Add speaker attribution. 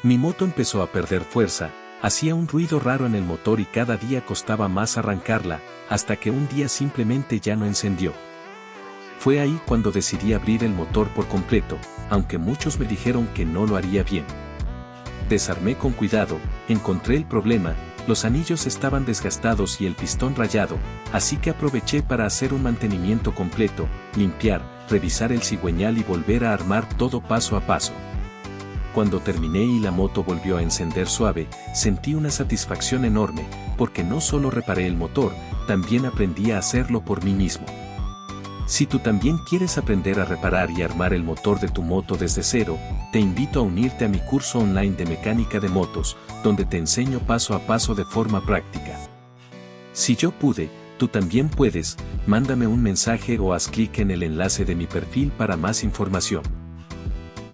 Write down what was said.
Speaker 1: Mi moto empezó a perder fuerza, hacía un ruido raro en el motor y cada día costaba más arrancarla, hasta que un día simplemente ya no encendió. Fue ahí cuando decidí abrir el motor por completo, aunque muchos me dijeron que no lo haría bien. Desarmé con cuidado, encontré el problema, los anillos estaban desgastados y el pistón rayado, así que aproveché para hacer un mantenimiento completo, limpiar, revisar el cigüeñal y volver a armar todo paso a paso. Cuando terminé y la moto volvió a encender suave, sentí una satisfacción enorme, porque no solo reparé el motor, también aprendí a hacerlo por mí mismo. Si tú también quieres aprender a reparar y armar el motor de tu moto desde cero, te invito a unirte a mi curso online de mecánica de motos, donde te enseño paso a paso de forma práctica. Si yo pude, tú también puedes. Mándame un mensaje o haz clic en el enlace de mi perfil para más información.